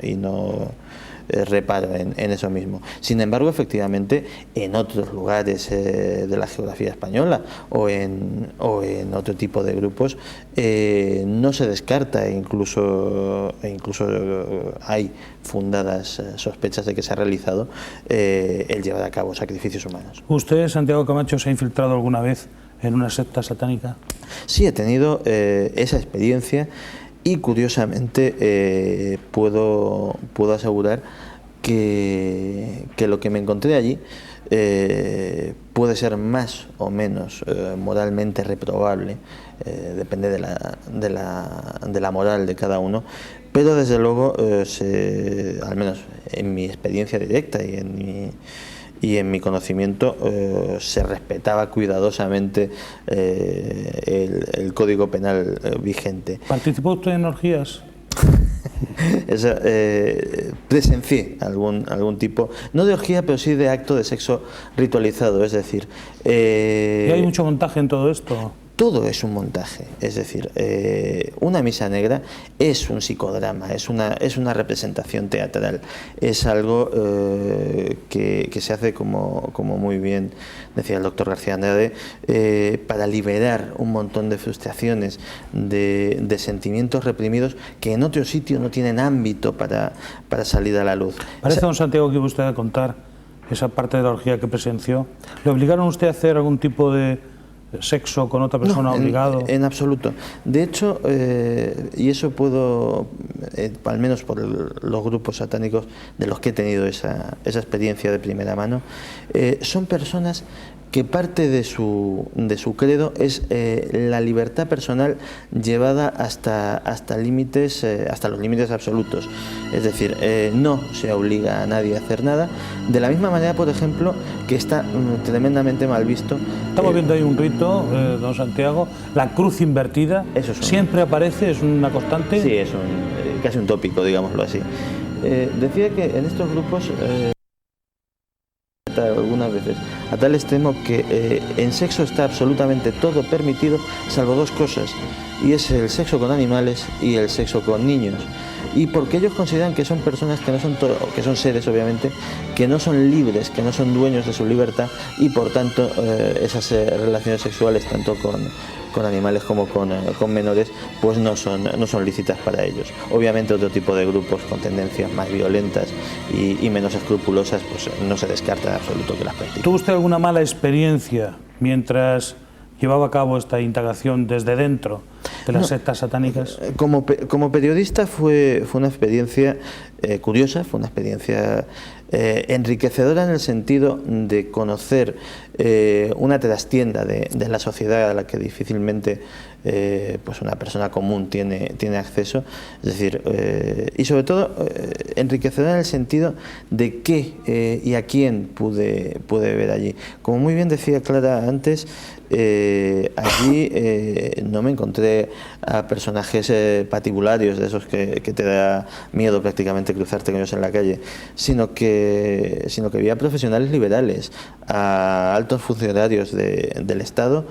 S4: reparo en eso mismo. Sin embargo, efectivamente, en otros lugares de la geografía española o en otro tipo de grupos no se descarta, e incluso hay fundadas sospechas de que se ha realizado el llevar a cabo sacrificios humanos.
S1: ¿Usted, Santiago Camacho, se ha infiltrado alguna vez en una secta satánica?
S4: Sí, he tenido esa experiencia. Y curiosamente puedo asegurar que lo que me encontré allí puede ser más o menos moralmente reprobable, depende de la moral de cada uno, pero desde luego, al menos en mi experiencia directa y en mi conocimiento, se respetaba cuidadosamente el Código Penal vigente.
S1: ¿Participó usted en orgías?
S4: Presencié algún tipo, no de orgía, pero sí de acto de sexo ritualizado, es decir...
S1: ¿Y hay mucho montaje en todo esto?
S4: Todo es un montaje, es decir, una misa negra es un psicodrama, es una representación teatral, es algo que se hace, como muy bien decía el doctor García Andrade, para liberar un montón de frustraciones, de sentimientos reprimidos que en otro sitio no tienen ámbito para salir a la luz.
S1: Parece, don Santiago, que iba usted a contar esa parte de la orgía que presenció. ¿Le obligaron a usted a hacer algún tipo de sexo con otra persona?
S4: No,
S1: obligado?
S4: En absoluto. De hecho, y eso puedo, al menos por los grupos satánicos de los que he tenido esa experiencia de primera mano, son personas que parte de su credo es la libertad personal llevada hasta límites, hasta los límites absolutos. Es decir, no se obliga a nadie a hacer nada. De la misma manera, por ejemplo, que está tremendamente mal visto.
S1: Estamos viendo ahí un rito, don Santiago, la cruz invertida.
S4: Eso
S1: siempre aparece, es una constante.
S4: Sí, es casi un tópico, digámoslo así. Decía que en estos grupos algunas veces a tal extremo que en sexo está absolutamente todo permitido, salvo dos cosas, y es el sexo con animales y el sexo con niños. Y porque ellos consideran que son personas que no son que son seres, obviamente, que no son libres, que no son dueños de su libertad, y por tanto esas relaciones sexuales, tanto con animales como con menores, pues no son lícitas para ellos. Obviamente otro tipo de grupos con tendencias más violentas y menos escrupulosas, pues no se descarta en absoluto que las practiquen.
S1: ¿Tuvo usted alguna mala experiencia mientras llevaba a cabo esta indagación desde dentro de las sectas satánicas?
S4: Como periodista fue una experiencia curiosa, fue una experiencia enriquecedora en el sentido de conocer una trastienda de la sociedad a la que difícilmente pues una persona común tiene acceso, es decir, y sobre todo enriquecedora en el sentido de qué y a quién pude ver allí. Como muy bien decía Clara antes, allí no me encontré a personajes patibularios, de esos que te da miedo prácticamente cruzarte con ellos en la calle, sino que había profesionales liberales, a altos funcionarios del Estado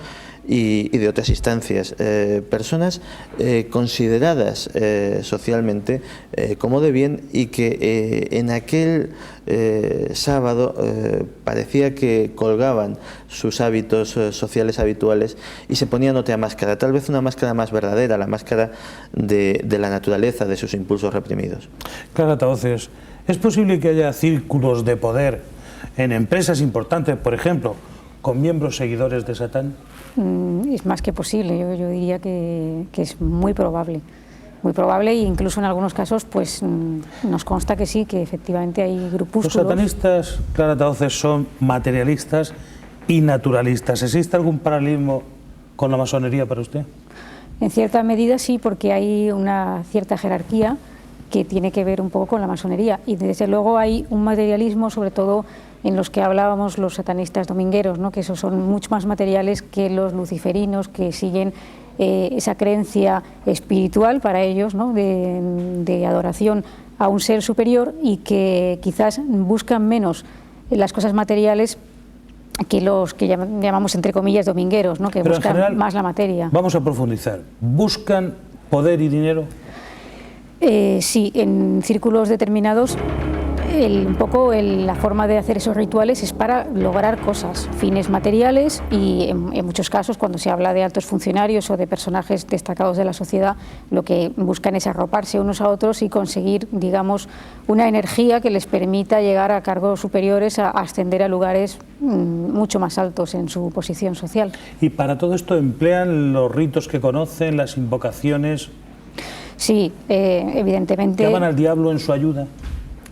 S4: y de otras instancias, personas consideradas socialmente como de bien, y que en aquel sábado parecía que colgaban sus hábitos sociales habituales y se ponían otra máscara, tal vez una máscara más verdadera, la máscara de la naturaleza, de sus impulsos reprimidos.
S1: Clara Tavoces, ¿es posible que haya círculos de poder en empresas importantes, por ejemplo, con miembros seguidores de Satán?
S5: Es más que posible, yo diría que es muy probable e incluso en algunos casos pues nos consta que sí, que efectivamente hay grupúsculos.
S1: Los satanistas, Clara Tavoces, son materialistas y naturalistas. ¿Existe algún paralelismo con la masonería para usted?
S5: En cierta medida sí, porque hay una cierta jerarquía que tiene que ver un poco con la masonería, y desde luego hay un materialismo, sobre todo en los que hablábamos los satanistas domingueros, ¿no? Que esos son mucho más materiales que los luciferinos, que siguen esa creencia espiritual para ellos, ¿no? de adoración a un ser superior, y que quizás buscan menos las cosas materiales que los que llamamos entre comillas domingueros, ¿no? Que
S1: pero
S5: buscan
S1: general,
S5: más la materia.
S1: Vamos a profundizar. ¿Buscan poder y dinero?
S5: Sí, en círculos determinados un poco la forma de hacer esos rituales es para lograr cosas, fines materiales, y en muchos casos cuando se habla de altos funcionarios o de personajes destacados de la sociedad, lo que buscan es arroparse unos a otros y conseguir, digamos, una energía que les permita llegar a cargos superiores, a ascender a lugares mucho más altos en su posición social.
S1: ¿Y para todo esto emplean los ritos que conocen, las invocaciones?
S5: Sí, evidentemente.
S1: ¿Llaman al diablo en su ayuda?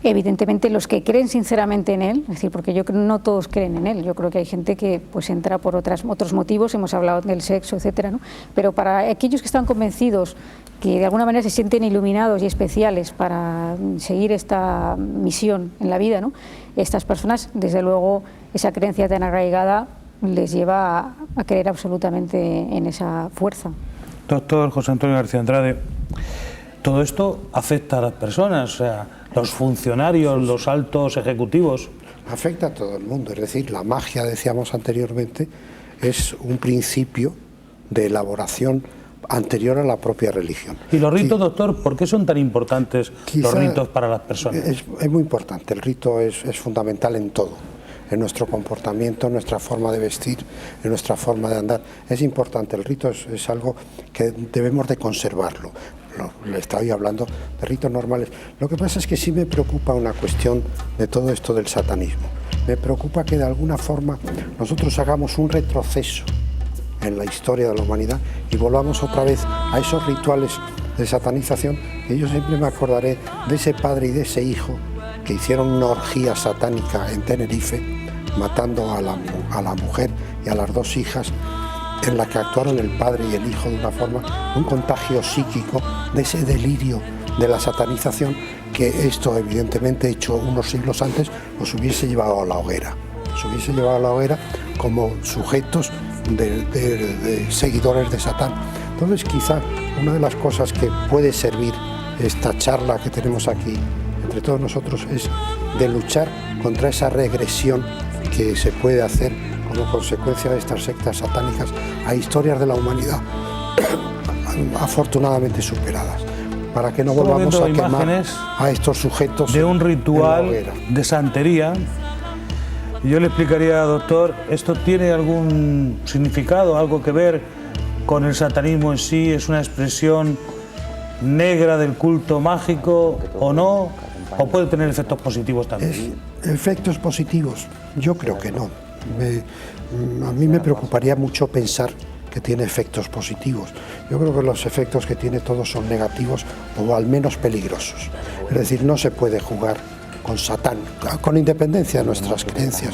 S5: Evidentemente los que creen sinceramente en él, es decir, porque yo creo que no todos creen en él, yo creo que hay gente que pues entra por otros motivos, hemos hablado del sexo, etcétera, ¿no? Pero para aquellos que están convencidos, que de alguna manera se sienten iluminados y especiales para seguir esta misión en la vida, ¿no? Estas personas, desde luego, esa creencia tan arraigada les lleva a creer absolutamente en esa fuerza.
S1: Doctor José Antonio García Andrade, todo esto afecta a las personas, o sea, los funcionarios, los altos ejecutivos.
S7: Afecta a todo el mundo, es decir, la magia, decíamos anteriormente, es un principio de elaboración anterior a la propia religión.
S1: ¿Y los ritos, doctor, por qué son tan importantes los ritos para las personas?
S7: Es muy importante, el rito es fundamental en todo, en nuestro comportamiento, en nuestra forma de vestir, en nuestra forma de andar. Es importante, el rito es algo que debemos de conservarlo. Le estaba hablando de ritos normales. Lo que pasa es que sí me preocupa una cuestión de todo esto del satanismo. Me preocupa que de alguna forma nosotros hagamos un retroceso en la historia de la humanidad y volvamos otra vez a esos rituales de satanización. Y yo siempre me acordaré de ese padre y de ese hijo que hicieron una orgía satánica en Tenerife, matando a la mujer y a las dos hijas, en la que actuaron el padre y el hijo de una forma, un contagio psíquico de ese delirio de la satanización, que esto evidentemente hecho unos siglos antes los hubiese llevado a la hoguera. Se hubiese llevado a la hoguera como sujetos de seguidores de Satán. Entonces quizá una de las cosas que puede servir esta charla que tenemos aquí entre todos nosotros es de luchar contra esa regresión que se puede hacer como consecuencia de estas sectas satánicas a historias de la humanidad afortunadamente superadas, para que no volvamos a quemar a estos sujetos
S1: de un ritual de santería. Yo le explicaría, doctor, ¿esto tiene algún significado, algo que ver con el satanismo en sí? ¿Es una expresión negra del culto mágico o no? ¿O puede tener efectos positivos también?
S7: Efectos positivos, yo creo que no. A mí me preocuparía mucho pensar que tiene efectos positivos. Yo creo que los efectos que tiene todos son negativos o al menos peligrosos. Es decir, no se puede jugar con Satán, con independencia de nuestras creencias,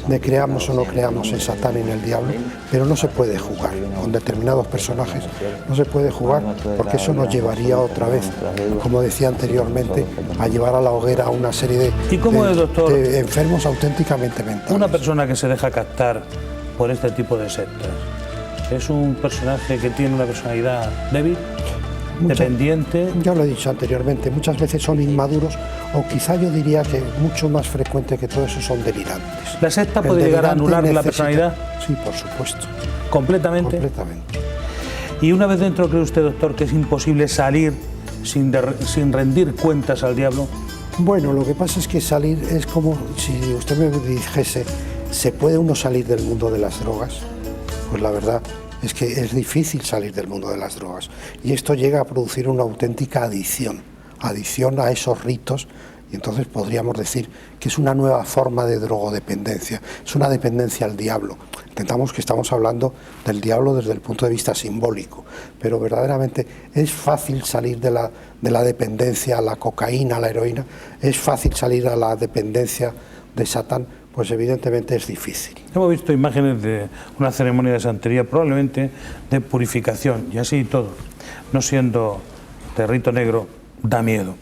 S7: de creamos o no creamos en Satán y en el diablo, pero no se puede jugar con determinados personajes, no se puede jugar porque eso nos llevaría otra vez, como decía anteriormente, a llevar a la hoguera a una serie de enfermos auténticamente mentales.
S1: Una persona que se deja captar por este tipo de sectas, ¿es un personaje que tiene una personalidad débil? Dependiente.
S7: Ya lo he dicho anteriormente, muchas veces son inmaduros o quizá yo diría que mucho más frecuente que todo eso son delirantes.
S1: ¿La secta puede llegar a anular la personalidad?
S7: Sí, por supuesto.
S1: ¿Completamente?
S7: Completamente.
S1: Y una vez dentro, ¿cree usted, doctor, que es imposible salir sin rendir cuentas al diablo?
S7: Bueno, lo que pasa es que salir es como si usted me dijese, ¿se puede uno salir del mundo de las drogas? Pues la verdad es que es difícil salir del mundo de las drogas y esto llega a producir una auténtica adicción a esos ritos, y entonces podríamos decir que es una nueva forma de drogodependencia, es una dependencia al diablo. Entendamos que estamos hablando del diablo desde el punto de vista simbólico, pero verdaderamente es fácil salir de la dependencia a la cocaína, a la heroína, es fácil salir a la dependencia de Satán. Pues evidentemente es difícil.
S1: Hemos visto imágenes de una ceremonia de santería, probablemente de purificación, y así todo, no siendo de rito negro, da miedo.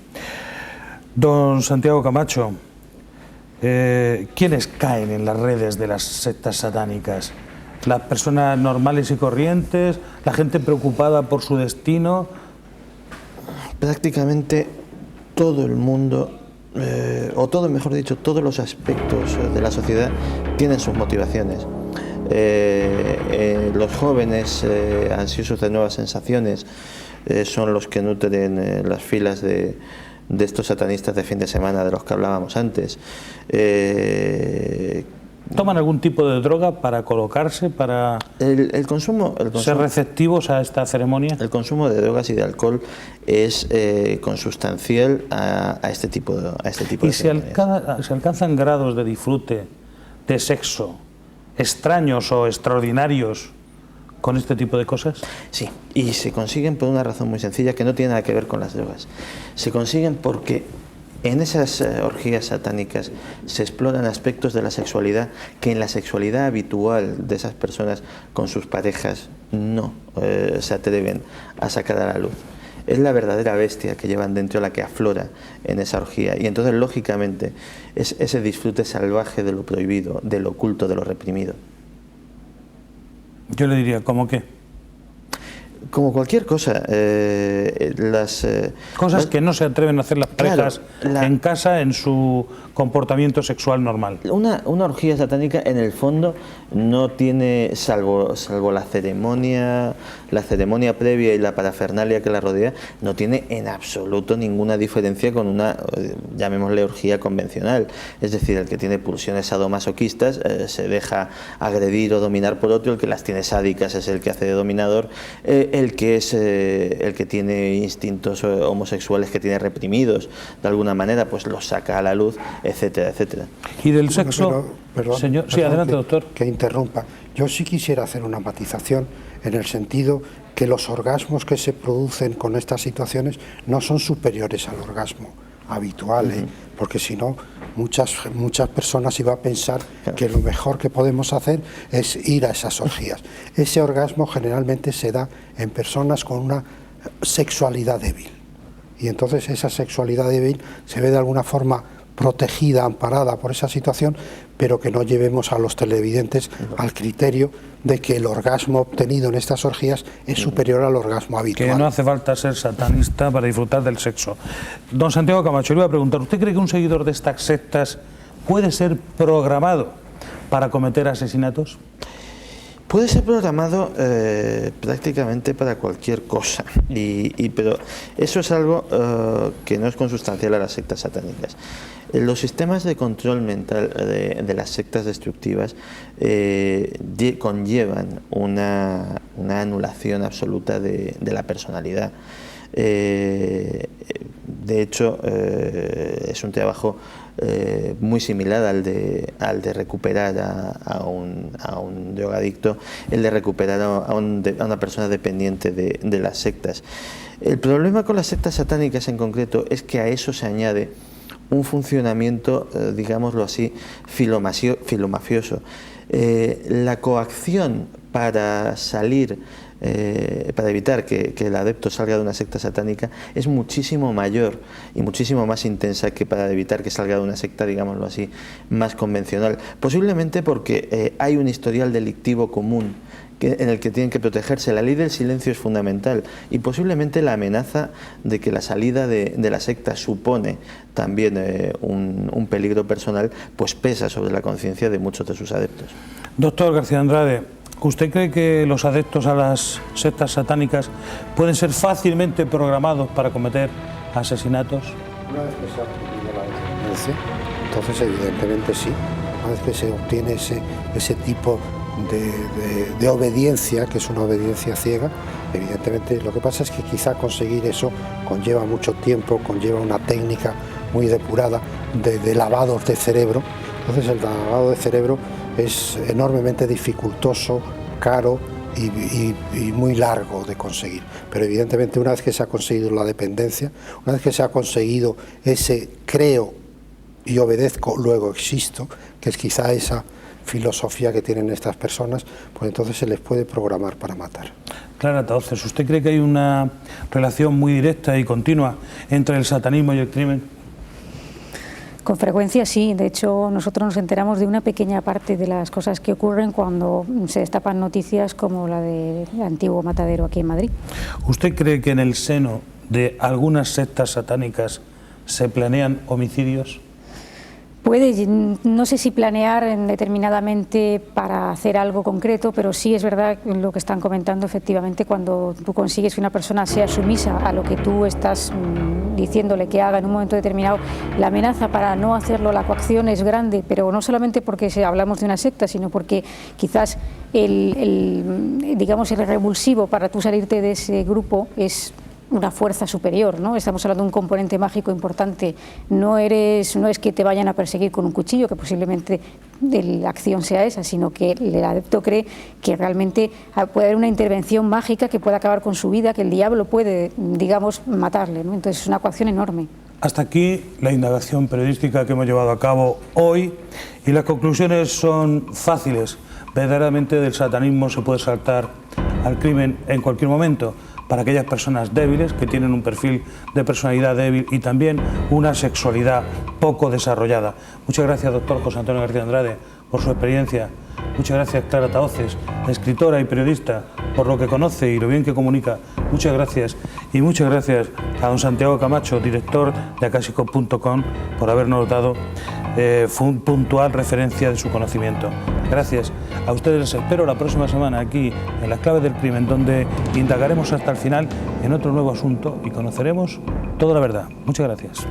S1: Don Santiago Camacho, ¿quiénes caen en las redes de las sectas satánicas? ¿Las personas normales y corrientes? ¿La gente preocupada por su destino?
S4: Prácticamente todo el mundo, o todo, mejor dicho, todos los aspectos de la sociedad tienen sus motivaciones. Los jóvenes ansiosos de nuevas sensaciones son los que nutren las filas de estos satanistas de fin de semana de los que hablábamos antes.
S1: ¿Toman algún tipo de droga para colocarse, para
S4: el consumo,
S1: ser receptivos a esta ceremonia?
S4: El consumo de drogas y de alcohol es consustancial a este tipo de
S1: ¿Y se alcanzan grados de disfrute, de sexo, extraños o extraordinarios con este tipo de cosas?
S4: Sí, y se consiguen por una razón muy sencilla que no tiene nada que ver con las drogas. Se consiguen porque En esas orgías satánicas se exploran aspectos de la sexualidad que en la sexualidad habitual de esas personas con sus parejas no se atreven a sacar a la luz. Es la verdadera bestia que llevan dentro la que aflora en esa orgía, y entonces lógicamente es ese disfrute salvaje de lo prohibido, de lo oculto, de lo reprimido.
S1: Yo le diría, ¿cómo qué?
S4: Como cualquier cosa,
S1: cosas que no se atreven a hacer las parejas, claro, en casa, en su comportamiento sexual normal.
S4: Una orgía satánica en el fondo no tiene, salvo la ceremonia previa y la parafernalia que la rodea, no tiene en absoluto ninguna diferencia con una, llamémosle, orgía convencional. Es decir, el que tiene pulsiones sadomasoquistas se deja agredir o dominar por otro, el que las tiene sádicas es el que hace de dominador, el que tiene instintos homosexuales que tiene reprimidos de alguna manera, pues los saca a la luz, etcétera, etcétera.
S1: Y del sexo, señor, sí, adelante, doctor.
S7: Que interrumpa. Yo sí quisiera hacer una matización en el sentido que los orgasmos que se producen con estas situaciones no son superiores al orgasmo habitual, porque si no, muchas personas iban a pensar que lo mejor que podemos hacer es ir a esas orgías. Ese orgasmo generalmente se da en personas con una sexualidad débil, y entonces esa sexualidad débil se ve de alguna forma protegida, amparada por esa situación, pero que no llevemos a los televidentes al criterio de que el orgasmo obtenido en estas orgías es superior al orgasmo habitual.
S1: Que no hace falta ser satanista para disfrutar del sexo. Don Santiago Camacho, le voy a preguntar, ¿usted cree que un seguidor de estas sectas puede ser programado para cometer asesinatos?
S4: Puede ser programado prácticamente para cualquier cosa, pero eso es algo que no es consustancial a las sectas satánicas. Los sistemas de control mental de las sectas destructivas conllevan una anulación absoluta de la personalidad. De hecho, es un trabajo muy similar al de recuperar a un drogadicto, el de recuperar a una persona dependiente de las sectas. El problema con las sectas satánicas en concreto es que a eso se añade un funcionamiento, digámoslo así, filomafioso. La coacción para salir, para evitar que el adepto salga de una secta satánica, es muchísimo mayor y muchísimo más intensa que para evitar que salga de una secta, digámoslo así, más convencional. Posiblemente porque hay un historial delictivo común en el que tienen que protegerse. La ley del silencio es fundamental, y posiblemente la amenaza de que la salida de la secta supone también un peligro personal, pues pesa sobre la conciencia de muchos de sus adeptos.
S1: Doctor García Andrade, ¿usted cree que los adeptos a las sectas satánicas pueden ser fácilmente programados para cometer asesinatos?
S7: Una vez que se ha obtenido la dependencia, entonces evidentemente sí. Una vez que se obtiene ese tipo de obediencia, que es una obediencia ciega, evidentemente lo que pasa es que quizá conseguir eso conlleva mucho tiempo, conlleva una técnica muy depurada de lavados de cerebro. Entonces el lavado de cerebro es enormemente dificultoso, caro y muy largo de conseguir. Pero evidentemente una vez que se ha conseguido la dependencia, una vez que se ha conseguido ese creo y obedezco, luego existo, que es quizá esa filosofía que tienen estas personas, pues entonces se les puede programar para matar.
S1: Clara Tauces, ¿usted cree que hay una relación muy directa y continua entre el satanismo y el crimen?
S5: Con frecuencia sí. De hecho, nosotros nos enteramos de una pequeña parte de las cosas que ocurren cuando se destapan noticias como la del antiguo matadero aquí en Madrid.
S1: ¿Usted cree que en el seno de algunas sectas satánicas se planean homicidios?
S5: Puede, no sé si planear determinadamente para hacer algo concreto, pero sí es verdad lo que están comentando, efectivamente, cuando tú consigues que una persona sea sumisa a lo que tú estás diciéndole que haga en un momento determinado, la amenaza para no hacerlo, la coacción es grande, pero no solamente porque hablamos de una secta, sino porque quizás digamos, el revulsivo para tú salirte de ese grupo es una fuerza superior, ¿no? Estamos hablando de un componente mágico importante. No es que te vayan a perseguir con un cuchillo, que posiblemente la acción sea esa, sino que el adepto cree que realmente puede haber una intervención mágica que puede acabar con su vida, que el diablo puede, digamos, matarle, ¿no? Entonces es una coacción enorme.
S1: Hasta aquí la indagación periodística que hemos llevado a cabo hoy, y las conclusiones son fáciles. Verdaderamente del satanismo se puede saltar al crimen en cualquier momento, para aquellas personas débiles que tienen un perfil de personalidad débil y también una sexualidad poco desarrollada. Muchas gracias, doctor José Antonio García Andrade, por su experiencia. Muchas gracias, Clara Tahoces, escritora y periodista, por lo que conoce y lo bien que comunica. Muchas gracias. Y muchas gracias a don Santiago Camacho, director de acásico.com, por habernos dado puntual referencia de su conocimiento. Gracias. A ustedes les espero la próxima semana aquí en Las Claves del Crimen, donde indagaremos hasta el final en otro nuevo asunto y conoceremos toda la verdad. Muchas gracias.